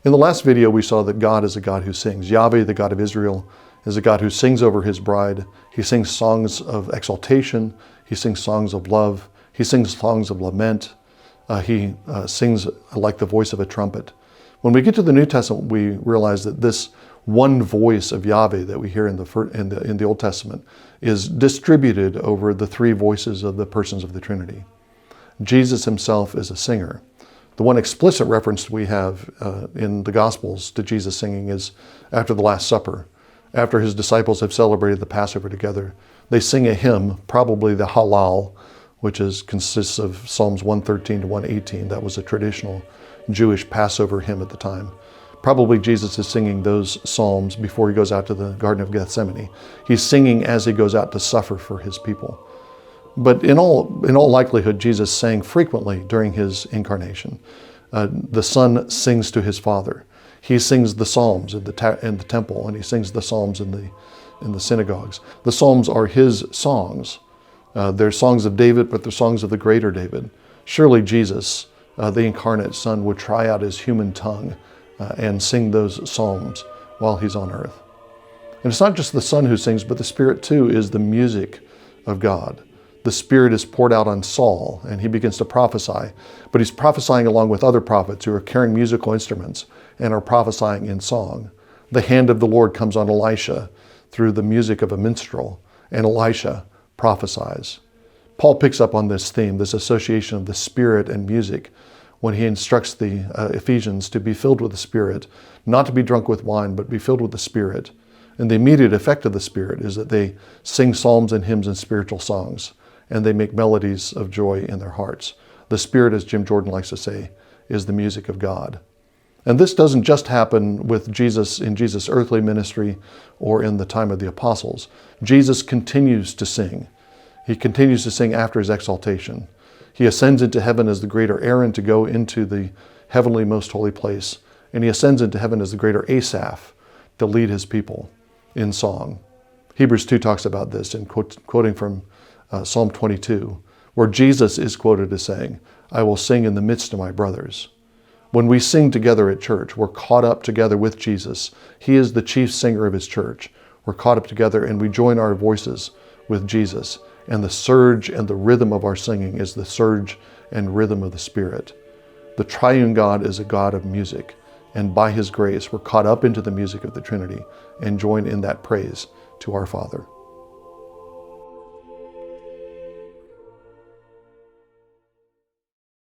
In the last video, we saw that God is a God who sings. Yahweh, the God of Israel, is a God who sings over his bride. He sings songs of exaltation. He sings songs of love. He sings songs of lament. He sings like the voice of a trumpet. When we get to the New Testament, we realize that this one voice of Yahweh that we hear in the Old Testament is distributed over the three voices of the persons of the Trinity. Jesus himself is a singer. The one explicit reference we have in the Gospels to Jesus singing is after the Last Supper. After his disciples have celebrated the Passover together, they sing a hymn, probably the Hallel, which consists of Psalms 113 to 118. That was a traditional Jewish Passover hymn at the time. Probably Jesus is singing those psalms before he goes out to the Garden of Gethsemane. He's singing as he goes out to suffer for his people. But in all likelihood, Jesus sang frequently during his incarnation. The Son sings to his Father. He sings the Psalms in the temple, and he sings the Psalms in the synagogues. The Psalms are his songs. They're songs of David, but they're songs of the greater David. Surely Jesus, the incarnate Son, would try out his human tongue and sing those psalms while he's on earth. And it's not just the Son who sings, but the Spirit too is the music of God. The Spirit is poured out on Saul, and he begins to prophesy. But he's prophesying along with other prophets who are carrying musical instruments and are prophesying in song. The hand of the Lord comes on Elisha through the music of a minstrel, and Elisha prophesies. Paul picks up on this theme, this association of the Spirit and music, when he instructs the Ephesians to be filled with the Spirit, not to be drunk with wine, but be filled with the Spirit. And the immediate effect of the Spirit is that they sing psalms and hymns and spiritual songs, and they make melodies of joy in their hearts. The Spirit, as Jim Jordan likes to say, is the music of God. And this doesn't just happen with Jesus in Jesus' earthly ministry or in the time of the apostles. Jesus continues to sing. He continues to sing after his exaltation. He ascends into heaven as the greater Aaron to go into the heavenly most holy place. And he ascends into heaven as the greater Asaph to lead his people in song. Hebrews 2 talks about this in quoting from Psalm 22, where Jesus is quoted as saying, "I will sing in the midst of my brothers." When we sing together at church, we're caught up together with Jesus. He is the chief singer of his church. We're caught up together and we join our voices with Jesus. And the surge and the rhythm of our singing is the surge and rhythm of the Spirit. The Triune God is a God of music. And by his grace, we're caught up into the music of the Trinity and join in that praise to our Father.